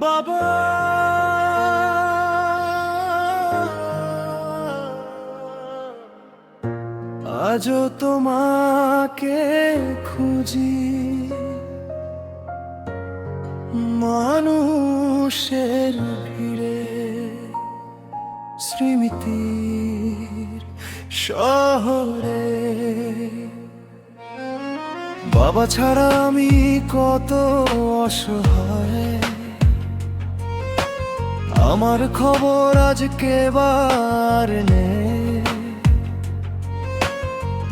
বাবা আজও তোমাকে খুঁজি, মানুষের ভিড়ে স্মৃতির শহরে। বাবা ছাড়া আমি কত অসহায়, আমার খবর আজ কেবার নেই।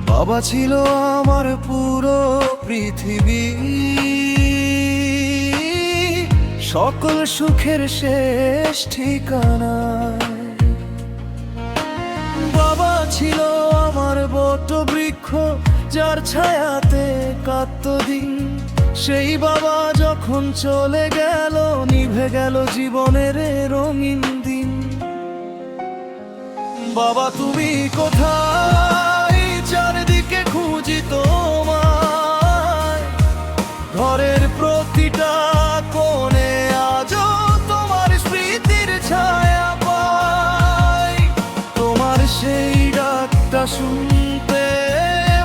বাবা ছিল আমার পুরো পৃথিবী, সকল সুখের শেষ ঠিকানা। বাবা ছিল আমার বট বৃক্ষ, যার ছায়াতে কাটতো দিন। সেই বাবা যখন চলে গেল, নিভে গেল জীবনের রঙিন দিন। বাবা তুমি কোথায়, চারিদিকে খুঁজি তোমায়। ঘরের প্রতিটা কোণে আজও তোমার স্মৃতির ছায়া পাই। তোমার সেই ডাকটা শুনতে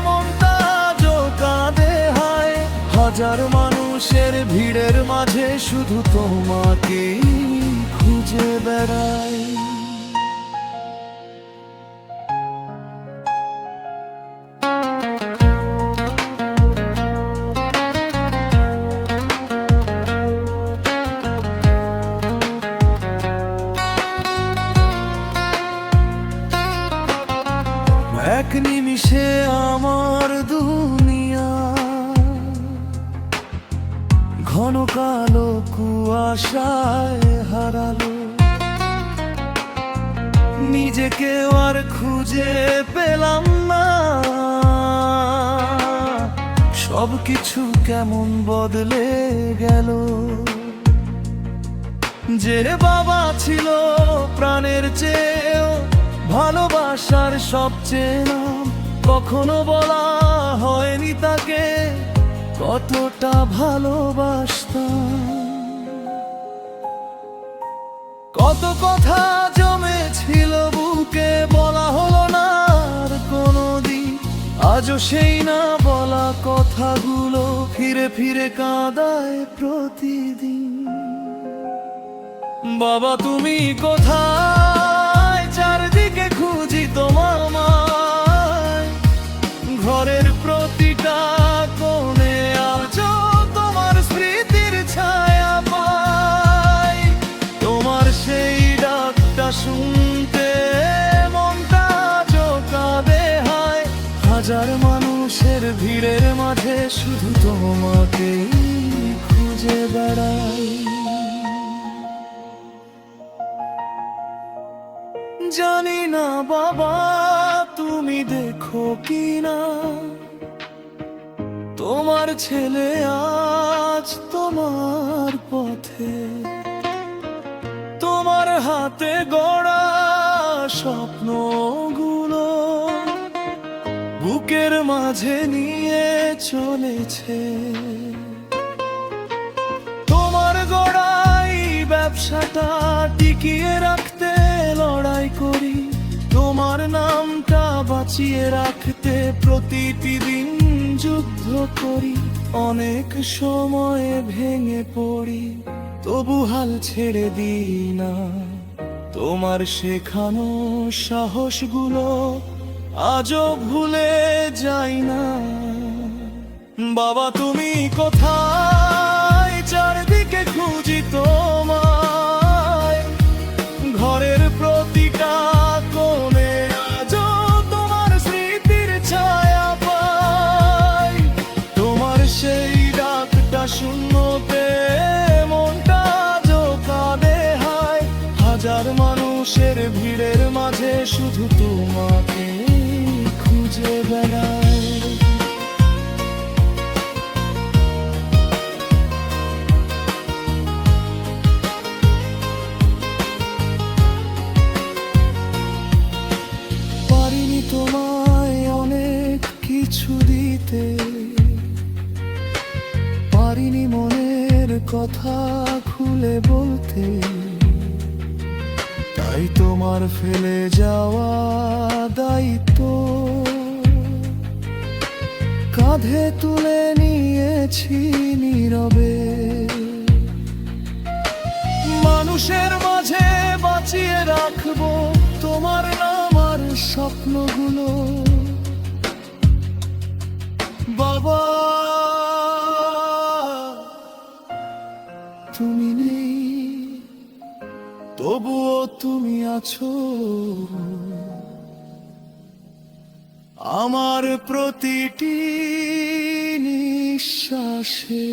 মনটা আজও কাঁদে হায়। হাজার মানুষের ভিড়ের মাঝে শুধু তোমাকেই খুঁজে বেড়াই। এক নিমিষে আমার দুনিয়া ঘন কালো কুয়াশায় হারালো। নিজেকে আর খুঁজে পেলাম না, সবকিছু কেমন বদলে গেল। যে বাবা ছিল প্রাণের চেয়েও ভালোবাসার সবচেয়ে নাম, কখনো বলা হয়নি তাকে কতটা ভালোবাসতাম। কত কথা জমেছিল বুকে, বলা হলো না আর কোনোদিন। আজও সেই না বলা কথাগুলো ফিরে ফিরে কাঁদায় প্রতিদিন। বাবা তুমি কোথায়, চারদিকে খুঁজি তোমায়। ঘরের প্রতিটা কোণে আজও তোমার স্মৃতির ছায়া পাই। তোমার সেই ডাকটা শুনতে মনটা আজও কাঁদে হায়। হাজার মানুষের ভিড়ের মাঝে শুধু তোমাকেই খুঁজে বেড়াই। জানি না বাবা তুমি দেখো কিনা, তোমার ছেলে আজ তোমার পথে। তোমার হাতে গড়া স্বপ্নগুলো বুকের মাঝে নিয়ে চলেছে। তোমার গড়াই ব্যবসাটা টিকিয়ে রাখতে লড়াই করি। তোমার নামটা বাঁচিয়ে রাখতে প্রতিটি দিন যুদ্ধ করি। অনেক সময়ে ভেঙে পড়ি, তবু হাল ছেড়ে দিই না। তোমার শেখানো সাহসগুলো আজও ভুলে যাই না। বাবা তুমি কোথায়, চারদিকে খুঁজি তোমায়। ঘরের প্রতিটা কোণে আজও তোমার স্মৃতির ছায়া পাই। তোমার সেই ডাকটা শুনতে মনটা আজও কাঁদে হায়। হাজার মানুষের ভিড়ের মাঝে শুধু তোমাকে খুঁজে বেড়াই। পারিনি তোমায় অনেক কিছু দিতে, পারিনি মনের কথা খুলে বলতে, তাই তোমার ফেলে যাওয়া দায়িত্ব কাঁধে তুলে নিয়েছি নীরবে। মানুষের মাঝে বাঁচিয়ে রাখবো তোমার নাম আর স্বপ্নগুলো। বাবা, তুমি নেই তবুও তুমি আছো আমার প্রতিটি নিঃশ্বাসে।